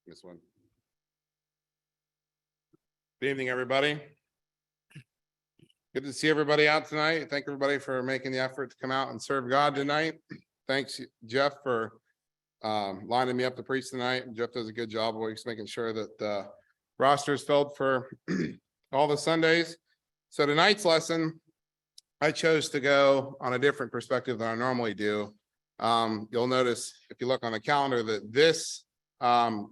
This one. Good evening, everybody. Good to see everybody out tonight. Thank everybody for making the effort to come out and serve God tonight. Thanks, Jeff, for lining me up to preach tonight. Jeff does a good job always making sure that the roster is filled for all the Sundays. So tonight's lesson, I chose to go on a different perspective than I normally do. You'll notice if you look on the calendar that this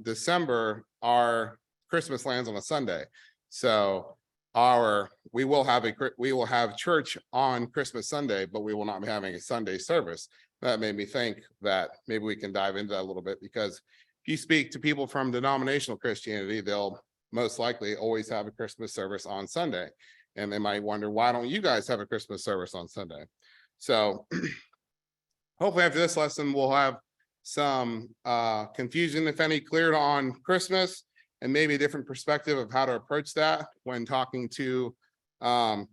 December, our Christmas lands on a Sunday. So we will have church on Christmas Sunday, but we will not be having a Sunday service. That made me think that maybe we can dive into that a little bit, because if you speak to people from denominational Christianity, they'll most likely always have a Christmas service on Sunday. And they might wonder, why don't you guys have a Christmas service on Sunday? So hopefully after this lesson, we'll have some confusion, if any, cleared on Christmas, and maybe a different perspective of how to approach that when talking to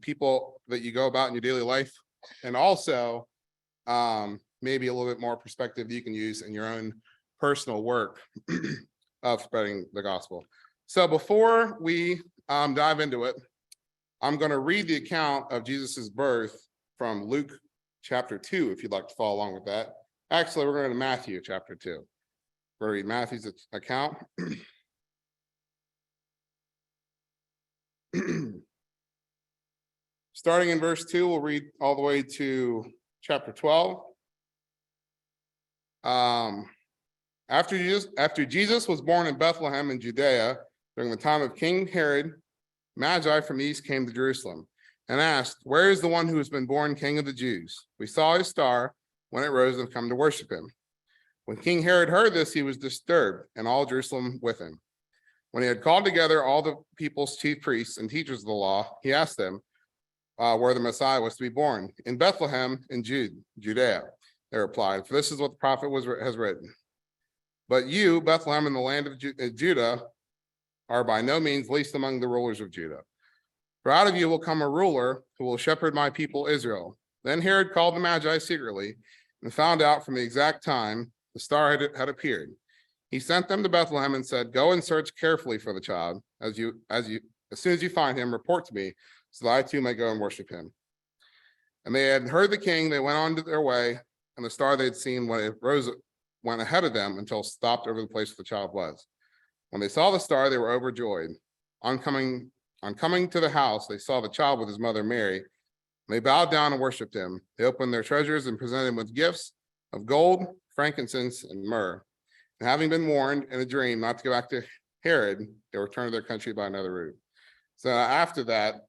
people that you go about in your daily life. And also maybe a little bit more perspective you can use in your own personal work of spreading the gospel. So before we dive into it, I'm going to read the account of Jesus's birth from Luke chapter 2, if you'd like to follow along with that. Actually, we're going to Matthew chapter 2. We're going to read Matthew's account. Starting in verse 2, we'll read all the way to chapter 12. After Jesus was born in Bethlehem in Judea during the time of King Herod, Magi from east came to Jerusalem and asked, "Where is the one who has been born King of the Jews? We saw his star when it rose and come to worship him." When King Herod heard this, he was disturbed, and all Jerusalem with him. When he had called together all the people's chief priests and teachers of the law, he asked them where the Messiah was to be born. "In Bethlehem in Judea," they replied, "for this is what the prophet has written. But you, Bethlehem, in the land of Judah, are by no means least among the rulers of Judah. For out of you will come a ruler who will shepherd my people Israel." Then Herod called the Magi secretly and found out from the exact time the star had appeared. He sent them to Bethlehem and said, "Go and search carefully for the child. As soon as you find him, report to me, so that I too may go and worship him." And they had heard the king. They went on to their way, and the star they had seen when it rose went ahead of them until it stopped over the place where the child was. When they saw the star, they were overjoyed. On coming to the house, they saw the child with his mother Mary. They bowed down and worshipped him. They opened their treasures and presented him with gifts of gold, frankincense, and myrrh. And having been warned in a dream not to go back to Herod, they returned to their country by another route. So after that,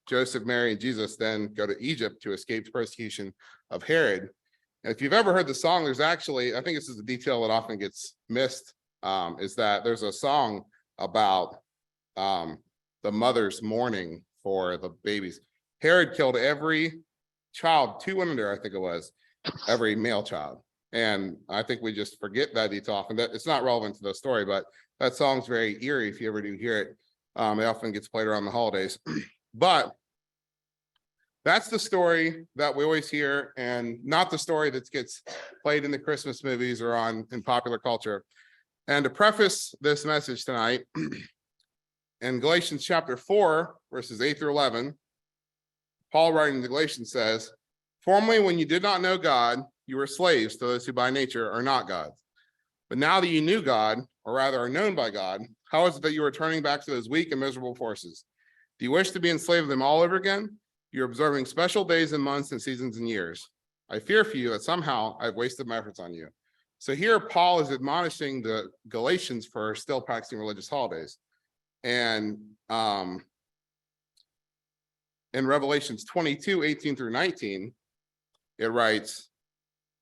Joseph, Mary, and Jesus then go to Egypt to escape the persecution of Herod. And if you've ever heard the song, there's actually, I think this is a detail that often gets missed, is that there's a song about the mother's mourning for the babies. Herod killed every child, 2 and under, I think it was, every male child. And I think we just forget that detail often. That it's not relevant to the story, but that song's very eerie if you ever do hear it. It often gets played around the holidays. But that's the story that we always hear, and not the story that gets played in the Christmas movies or in popular culture. And to preface this message tonight, in Galatians chapter 4, verses 8 through 11, Paul writing to Galatians says, "Formerly, when you did not know God, you were slaves to those who by nature are not gods. But now that you knew God, or rather are known by God, how is it that you are turning back to those weak and miserable forces? Do you wish to be enslaved to them all over again? You're observing special days and months and seasons and years. I fear for you that somehow I've wasted my efforts on you." So here Paul is admonishing the Galatians for still practicing religious holidays. And in Revelations 22, 18 through 19, it writes,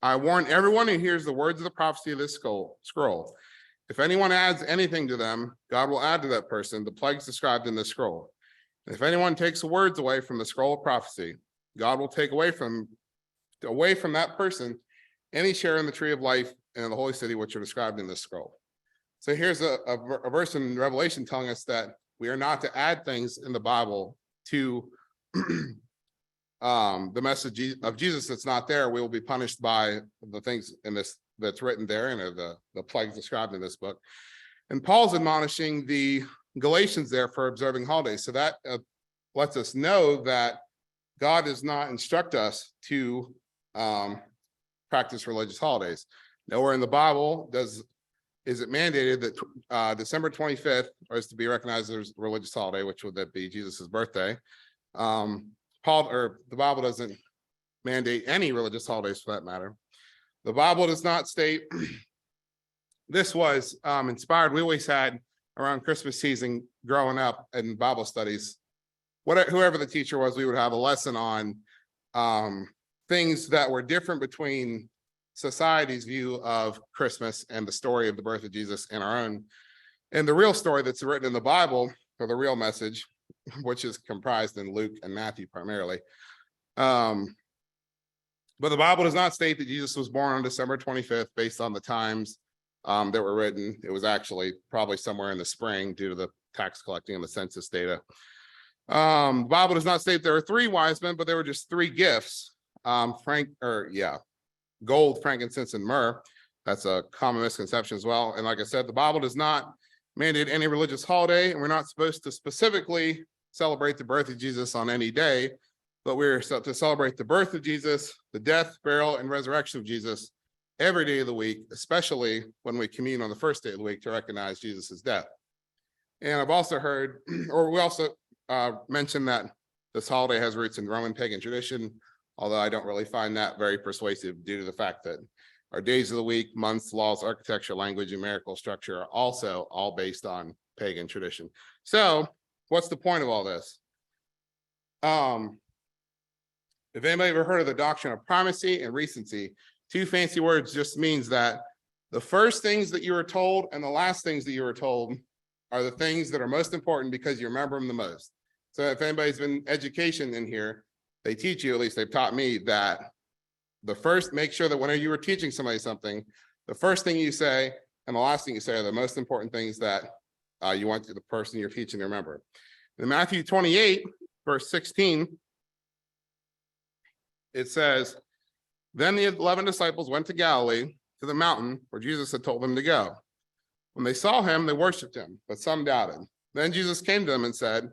"I warn everyone who hears the words of the prophecy of this scroll. If anyone adds anything to them, God will add to that person the plagues described in this scroll. And if anyone takes the words away from the scroll of prophecy, God will take away from that person any share in the tree of life and in the holy city which are described in this scroll." So here's a verse in Revelation telling us that we are not to add things in the Bible to the message of Jesus that's not there. We will be punished by the things in this that's written there and the plagues described in this book. And Paul's admonishing the Galatians there for observing holidays. So that lets us know that God does not instruct us to practice religious holidays. Nowhere in the Bible is it mandated that December 25th is to be recognized as a religious holiday, which would that be Jesus's birthday. The Bible doesn't mandate any religious holidays for that matter. The Bible does not state. This was inspired. We always had around Christmas season growing up in Bible studies, whoever the teacher was, we would have a lesson on things that were different between society's view of Christmas and the story of the birth of Jesus and our own. And the real story that's written in the Bible, or the real message, which is comprised in Luke and Matthew primarily. But the Bible does not state that Jesus was born on December 25th based on the times that were written. It was actually probably somewhere in the spring due to the tax collecting and the census data. The Bible does not state there were 3 wise men, but there were just 3 gifts. Gold, frankincense, and myrrh. That's a common misconception as well. And like I said, the Bible does not mandate any religious holiday, and we're not supposed to specifically celebrate the birth of Jesus on any day, but we're to celebrate the birth of Jesus, the death, burial, and resurrection of Jesus every day of the week, especially when we commune on the first day of the week to recognize Jesus's death. And I've also heard, or we also mentioned that this holiday has roots in Roman pagan tradition, although I don't really find that very persuasive due to the fact that our days of the week, months, laws, architecture, language, numerical structure are also all based on pagan tradition. So what's the point of all this? If anybody ever heard of the doctrine of primacy and recency, 2 fancy words just means that the first things that you were told and the last things that you were told are the things that are most important because you remember them the most. So if anybody's been education in here, they teach you, at least they've taught me, that make sure that whenever you were teaching somebody something, the first thing you say and the last thing you say are the most important things that you want the person you're teaching to remember. In Matthew 28, verse 16, it says, then the 11 disciples went to Galilee, to the mountain where Jesus had told them to go. When they saw him, they worshiped him, but some doubted. Then Jesus came to them and said,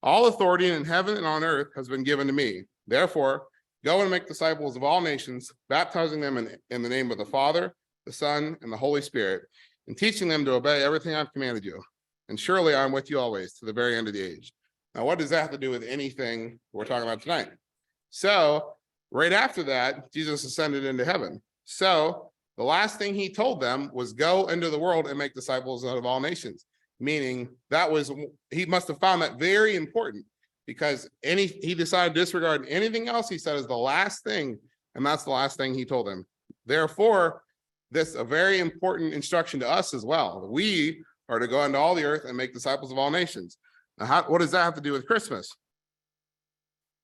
all authority in heaven and on earth has been given to me. Therefore, go and make disciples of all nations, baptizing them in the name of the Father, the Son, and the Holy Spirit, and teaching them to obey everything I've commanded you. And surely I'm with you always to the very end of the age. Now, what does that have to do with anything we're talking about tonight? So, right after that, Jesus ascended into heaven. So, the last thing he told them was go into the world and make disciples of all nations. Meaning he must have found that very important because he decided to disregard anything else he said is the last thing, and that's the last thing he told them. Therefore, this is a very important instruction to us as well. We are to go into all the earth and make disciples of all nations. Now, what does that have to do with Christmas?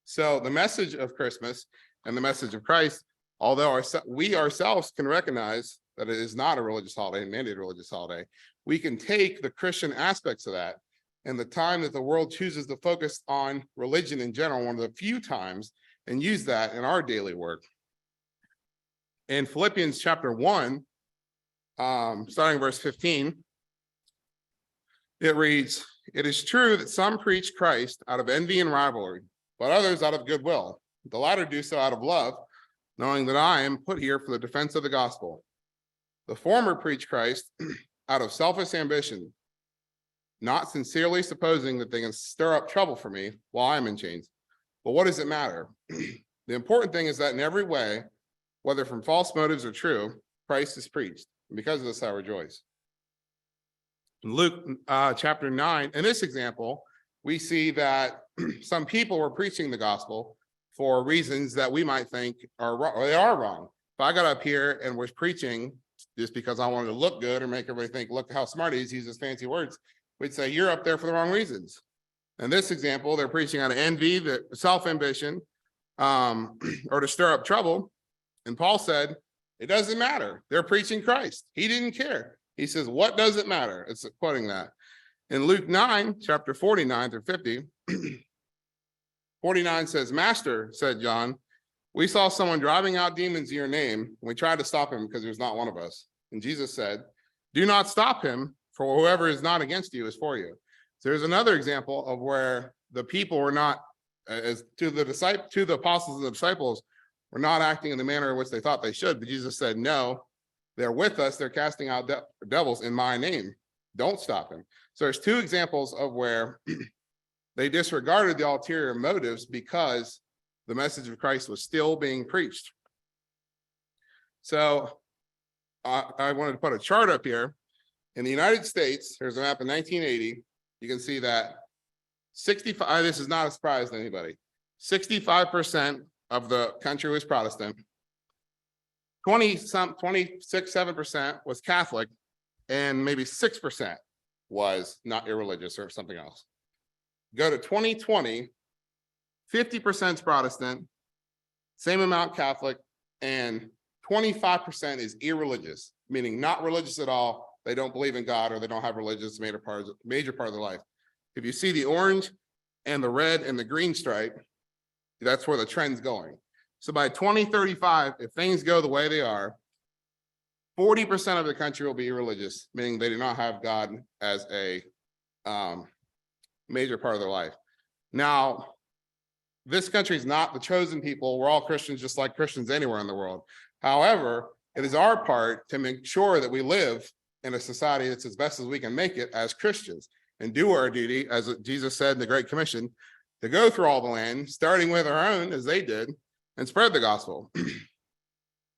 So the message of Christmas and the message of Christ, although we ourselves can recognize that it is not a religious holiday, a mandated religious holiday, we can take the Christian aspects of that and the time that the world chooses to focus on religion in general, one of the few times, and use that in our daily work. In Philippians chapter 1, starting verse 15, it reads, it is true that some preach Christ out of envy and rivalry, but others out of goodwill. The latter do so out of love, knowing that I am put here for the defense of the gospel. The former preach Christ out of selfish ambition, not sincerely supposing that they can stir up trouble for me while I'm in chains. But what does it matter? The important thing is that in every way, whether from false motives or true, Christ is preached. And because of this, I rejoice. In Luke chapter 9, in this example, we see that some people were preaching the gospel for reasons that we might think are wrong, or they are wrong. If I got up here and was preaching just because I wanted to look good or make everybody think, look how smart he is, he uses fancy words, we'd say, you're up there for the wrong reasons. In this example, they're preaching out of envy, self-ambition, or to stir up trouble. And Paul said, it doesn't matter. They're preaching Christ. He didn't care. He says, what does it matter? It's quoting that. In Luke 9, chapter 49 through 50, 49 says, Master, said John, we saw someone driving out demons in your name, and we tried to stop him because he was not one of us. And Jesus said, do not stop him, For whoever is not against you is for you. So there's another example of where the people were not, as to the apostles and the disciples, were not acting in the manner in which they thought they should. But Jesus said, no, they're with us. They're casting out devils in my name. Don't stop them. So there's two examples of where they disregarded the ulterior motives because the message of Christ was still being preached. So I wanted to put a chart up here. In the United States, there's a map in 1980. You can see that 65, this is not a surprise to anybody, 65% of the country was Protestant, 7% was Catholic, and maybe 6% was not irreligious or something else. Go to 2020, 50% is Protestant, same amount Catholic, and 25% is irreligious, meaning not religious at all. They don't believe in God, or they don't have religion as a major part of their life. If you see the orange and the red and the green stripe, that's where the trend's going. So by 2035, if things go the way they are, 40% of the country will be irreligious, meaning they do not have God as a major part of their life. Now, this country is not the chosen people. We're all Christians, just like Christians anywhere in the world. However, it is our part to make sure that we live in a society that's as best as we can make it as Christians, and do our duty, as Jesus said in the Great Commission, to go through all the land, starting with our own, as they did, and spread the gospel.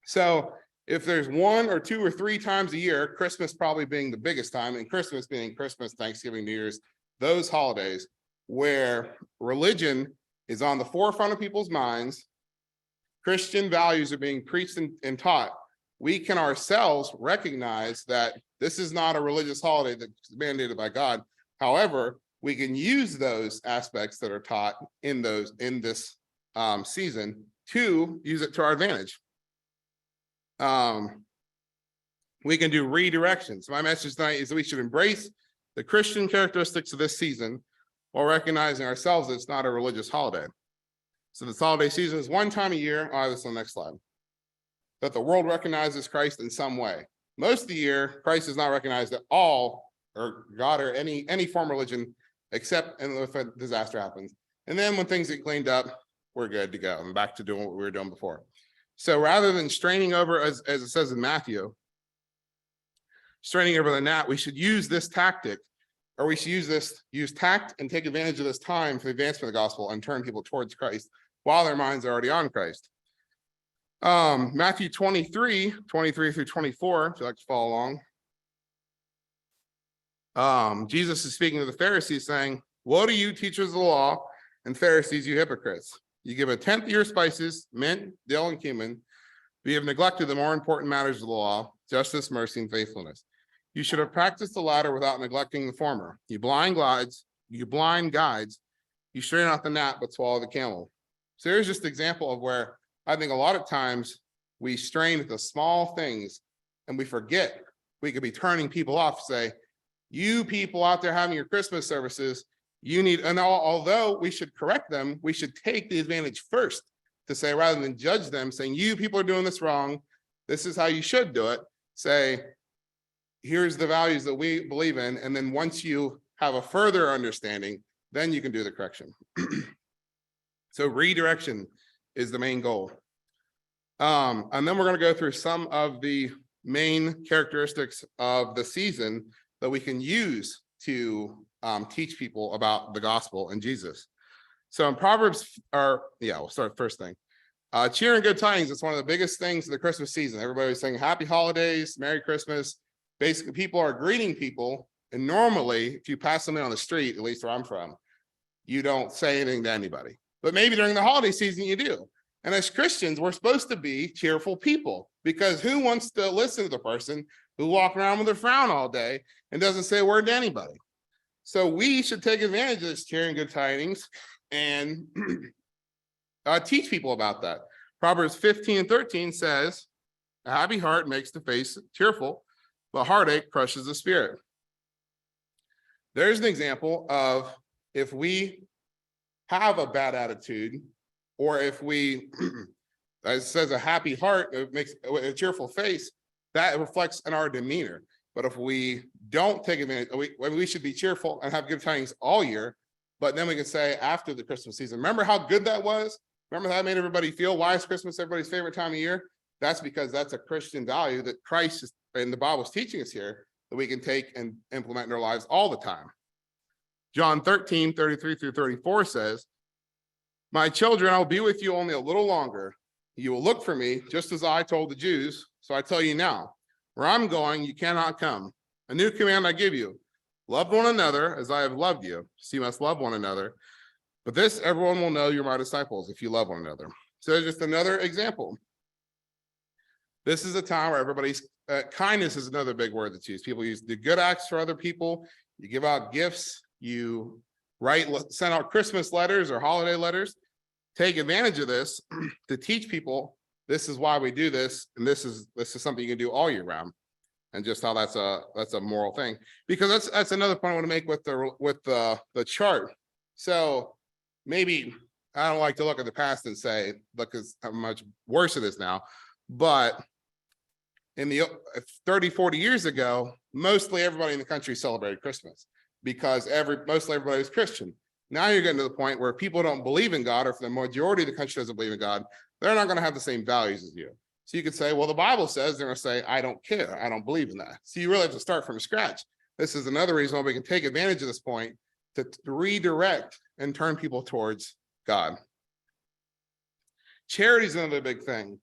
So if there's 1 or 2 or 3 times a year, Christmas probably being the biggest time, and Christmas being Christmas, Thanksgiving, New Year's, those holidays where religion is on the forefront of people's minds, Christian values are being preached and taught, we can ourselves recognize that this is not a religious holiday that's mandated by God. However, we can use those aspects that are taught in this season to use it to our advantage. We can do redirections. My message tonight is that we should embrace the Christian characteristics of this season while recognizing ourselves that it's not a religious holiday. So this holiday season is one time a year. I'll have this on the next slide. That the world recognizes Christ in some way. Most of the year, Christ is not recognized at all, or God, or any form of religion, except if a disaster happens. And then when things get cleaned up, we're good to go and back to doing what we were doing before. So rather than straining over, as it says in Matthew, straining over the gnat, we should use this tactic, or we should use tact and take advantage of this time for the advancement of the gospel and turn people towards Christ while their minds are already on Christ. Matthew 23 through 24, if you'd like to follow along. Jesus is speaking to the Pharisees saying, woe to you, teachers of the law, and Pharisees, you hypocrites. You give 1/10 of your spices, mint, dill, and cumin, but you have neglected the more important matters of the law, justice, mercy, and faithfulness. You should have practiced the latter without neglecting the former. You blind guides, you straighten out the gnat, but swallow the camel. So here's just an example of where I think a lot of times we strain at the small things and we forget we could be turning people off, say, you people out there having your Christmas services, and although we should correct them, we should take the advantage first to say, rather than judge them, saying, you people are doing this wrong, this is how you should do it, say, here's the values that we believe in, and then once you have a further understanding, then you can do the correction. So redirection is the main goal. And then we're going to go through some of the main characteristics of the season that we can use to teach people about the gospel and Jesus. So in Proverbs, we'll start first thing. Cheer and good tidings, it's one of the biggest things of the Christmas season. Everybody's saying happy holidays, Merry Christmas. Basically, people are greeting people, and normally, if you pass somebody on the street, at least where I'm from, you don't say anything to anybody. But maybe during the holiday season, you do. And as Christians, we're supposed to be cheerful people, because who wants to listen to the person who walks around with a frown all day and doesn't say a word to anybody? So we should take advantage of this cheering good tidings and teach people about that. Proverbs 15:13 says, a happy heart makes the face cheerful, but heartache crushes the spirit. There's an example of if we have a bad attitude, or if we, as it says, a happy heart, it makes a cheerful face, that reflects in our demeanor. But if we don't take advantage. We should be cheerful and have good tidings all year. But then we can say after the Christmas season, remember how good that was? Remember how that made everybody feel? Why is Christmas everybody's favorite time of year? That's because that's a Christian value that Christ and the Bible is teaching us here that we can take and implement in our lives all the time. John 13:33-34 says, "My children, I will be with you only a little longer. You will look for me, just as I told the Jews. So I tell you now, where I'm going, you cannot come. A new command I give you, love one another as I have loved you. So you must love one another. But this everyone will know you're my disciples if you love one another." So just another example. This is a time where everybody's kindness is another big word that's used. People use the good acts for other people. You give out gifts. You send out Christmas letters or holiday letters. Take advantage of this to teach people this is why we do this, and this is something you can do all year round, and just how that's a moral thing. Because that's another point I want to make with the chart. So maybe I don't like to look at the past and say, look at how much worse it is now, but in the 30, 40 years ago, mostly everybody in the country celebrated Christmas because mostly everybody was Christian. Now you're getting to the point where people don't believe in God, or if the majority of the country doesn't believe in God, they're not going to have the same values as you. So you could say, well, the Bible says, they're going to say, I don't care. I don't believe in that. So you really have to start from scratch. This is another reason why we can take advantage of this point to redirect and turn people towards God. Charity is another big thing.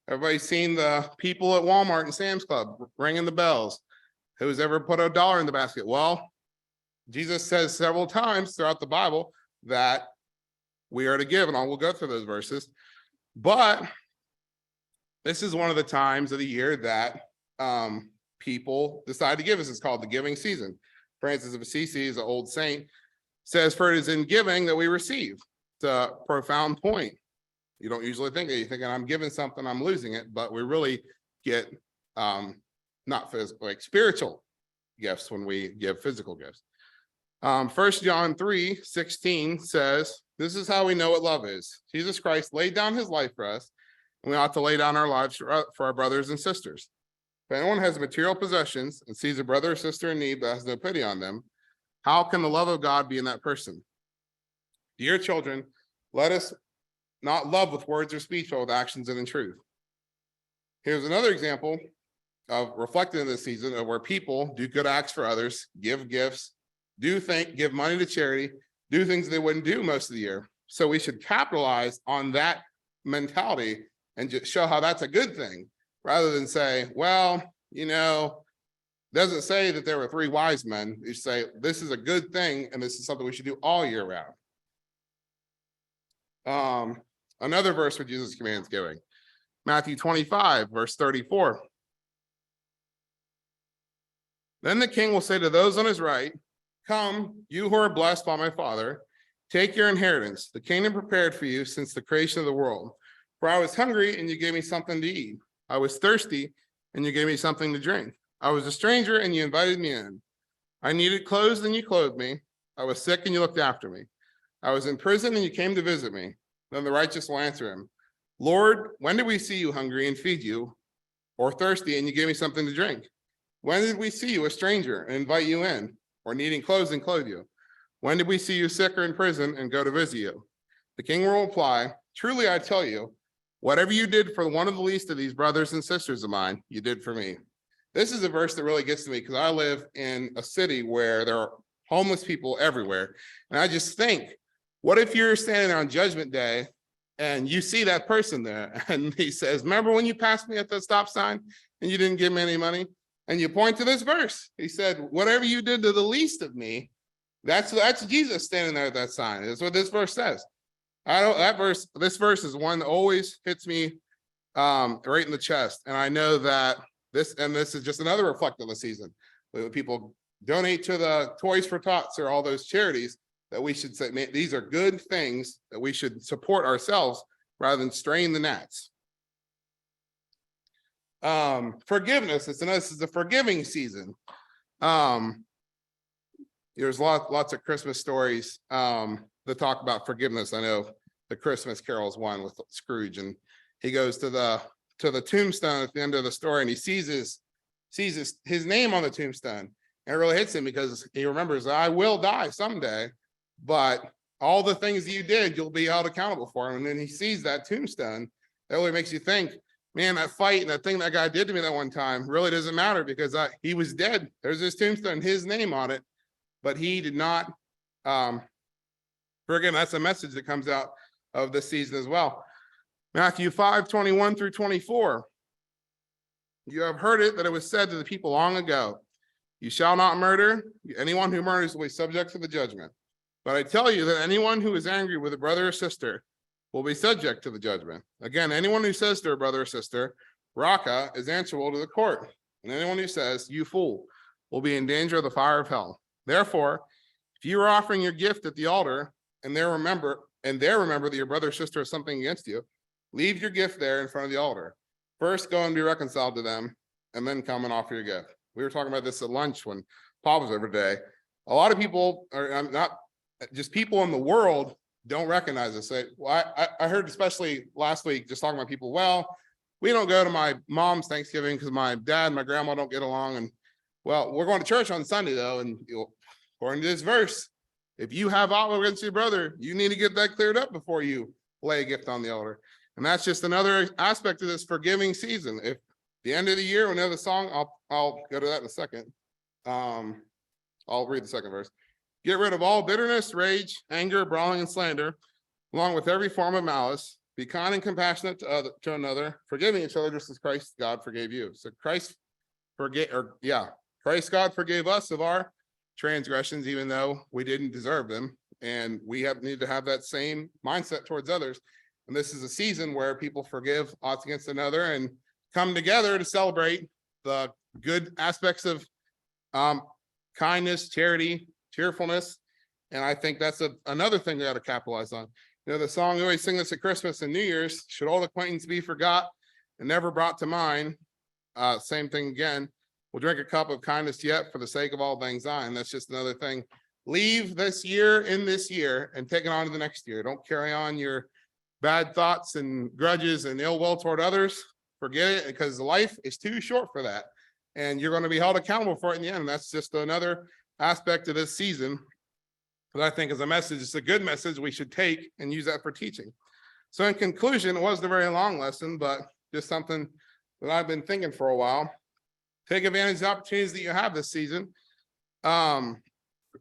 Everybody's seen the people at Walmart and Sam's Club ringing the bells. Who's ever put $1 in the basket? Well, Jesus says several times throughout the Bible that we are to give, and we'll go through those verses. But this is one of the times of the year that people decide to give. This is called the giving season. Francis of Assisi is an old saint, says, "For it is in giving that we receive." It's a profound point. You don't usually think it. You're thinking, I'm giving something, I'm losing it, but we really get not physical, like spiritual gifts when we give physical gifts. 1 John 3:16 says, "This is how we know what love is. Jesus Christ laid down his life for us, and we ought to lay down our lives for our brothers and sisters. If anyone has material possessions and sees a brother or sister in need but has no pity on them, how can the love of God be in that person? Dear children, let us not love with words or speech, but with actions and in truth." Here's another example of reflected in this season of where people do good acts for others, give gifts, give money to charity, do things they wouldn't do most of the year. So we should capitalize on that mentality and just show how that's a good thing, rather than say, well, doesn't say that there were 3 wise men. You say, this is a good thing, and this is something we should do all year round. Another verse where Jesus commands giving, Matthew 25, verse 34. "Then the king will say to those on his right, 'Come, you who are blessed by my Father, take your inheritance, the kingdom prepared for you since the creation of the world. For I was hungry, and you gave me something to eat. I was thirsty, and you gave me something to drink. I was a stranger, and you invited me in. I needed clothes, and you clothed me. I was sick, and you looked after me. I was in prison, and you came to visit me.' Then the righteous will answer him, 'Lord, when did we see you hungry and feed you, or thirsty, and you gave me something to drink? When did we see you a stranger and invite you in, or needing clothes and clothe you? When did we see you sick or in prison and go to visit you?' The king will reply, 'Truly I tell you, whatever you did for one of the least of these brothers and sisters of mine, you did for me.'" This is a verse that really gets to me because I live in a city where there are homeless people everywhere. And I just think, what if you're standing there on Judgment Day and you see that person there and he says, "Remember when you passed me at the stop sign and you didn't give me any money?" And you point to this verse. He said, "Whatever you did to the least of me," that's Jesus standing there at that sign. That's what this verse says. This verse is one that always hits me right in the chest. And I know that this is just another reflective of the season. When people donate to the Toys for Tots or all those charities, that we should say, man, these are good things that we should support ourselves rather than strain the gnats. Forgiveness. This is a forgiving season. There's lots of Christmas stories that talk about forgiveness. I know the Christmas Carol is one with Scrooge, and he goes to the tombstone at the end of the story, and he sees his name on the tombstone, And it really hits him because he remembers, I will die someday, but all the things you did, you'll be held accountable for. And then he sees that tombstone. That really makes you think, man, that fight and that thing that guy did to me that one time really doesn't matter because he was dead. There's this tombstone, his name on it, but he did not forgive him. That's a message that comes out of this season as well. Matthew 5:21 through 24. You have heard it that it was said to the people long ago, you shall not murder. Anyone who murders will be subject to the judgment. But I tell you that anyone who is angry with a brother or sister will be subject to the judgment. Again, anyone who says to a brother or sister, Raka, is answerable to the court. And anyone who says, you fool, will be in danger of the fire of hell. Therefore, if you are offering your gift at the altar and there remember that your brother or sister has something against you, leave your gift there in front of the altar. First, go and be reconciled to them, and then come and offer your gift. We were talking about this at lunch when Paul was over today. A lot of people are not just people in the world don't recognize this. I heard, especially last week, just talking about people, well, we don't go to my mom's Thanksgiving because my dad and my grandma don't get along. And well, we're going to church on Sunday though. And according to this verse, if you have ought against your brother, you need to get that cleared up before you lay a gift on the altar. And that's just another aspect of this forgiving season. If the end of the year, when we have the song, I'll go to that in a second. I'll read the second verse. Get rid of all bitterness, rage, anger, brawling, and slander, along with every form of malice. Be kind and compassionate to another, forgiving each other just as Christ God forgave you. So Christ God forgave us of our transgressions, even though we didn't deserve them. And we need to have that same mindset towards others. And this is a season where people forgive oughts against another and come together to celebrate the good aspects of kindness, charity, cheerfulness. And I think that's another thing we got to capitalize on. You know, the song we always sing this at Christmas and New Year's, should old acquaintance be forgot and never brought to mind? Same thing again. We'll drink a cup of kindness yet for the sake of all things thine. That's just another thing. Leave this year in this year and take it on to the next year. Don't carry on your bad thoughts and grudges and ill will toward others. Forget it, because life is too short for that. And you're going to be held accountable for it in the end. That's just another aspect of this season that I think is a message. It's a good message we should take and use that for teaching. So in conclusion, it wasn't a very long lesson, but just something that I've been thinking for a while. Take advantage of the opportunities that you have this season. The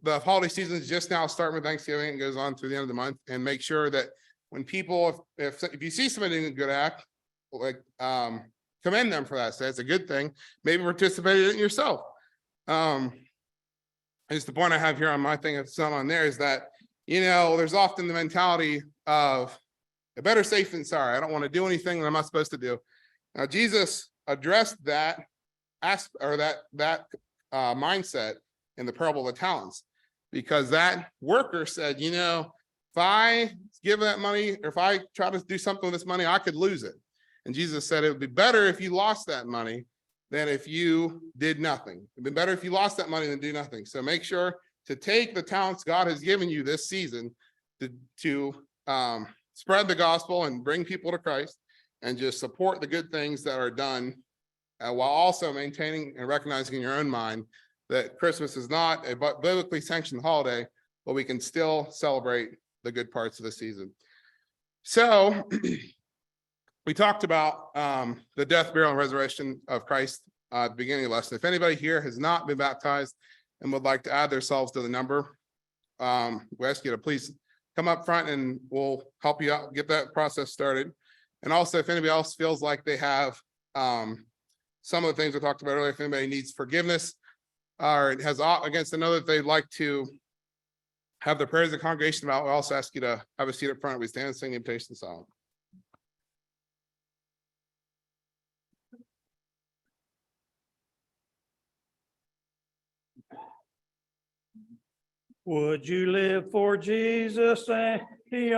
holiday season is just now starting with Thanksgiving and goes on through the end of the month. And make sure that when people, if you see somebody doing a good act, like commend them for that. So that's a good thing. Maybe participate in it yourself. Just the point I have here on my thing, it's not on there, is that, you know, there's often the mentality of better safe than sorry. I don't want to do anything that I'm not supposed to do. Now, Jesus addressed that mindset in the parable of the talents, because that worker said, you know, if I give that money, or if I try to do something with this money, I could lose it. And Jesus said it would be better if you lost that money than if you did nothing. It'd be better if you lost that money than do nothing. So make sure to take the talents God has given you this season to spread the gospel and bring people to Christ, and just support the good things that are done, while also maintaining and recognizing in your own mind that Christmas is not a biblically sanctioned holiday, but we can still celebrate the good parts of the season. So we talked about the death, burial, and resurrection of Christ at the beginning of the lesson. If anybody here has not been baptized and would like to add themselves to the number, we ask you to please come up front and we'll help you out, get that process started. And also, if anybody else feels like they have some of the things we talked about earlier, if anybody needs forgiveness or has ought against another that they'd like to have the prayers of the congregation about, we also ask you to have a seat up front. We stand and sing the invitation song. Would you live for Jesus and he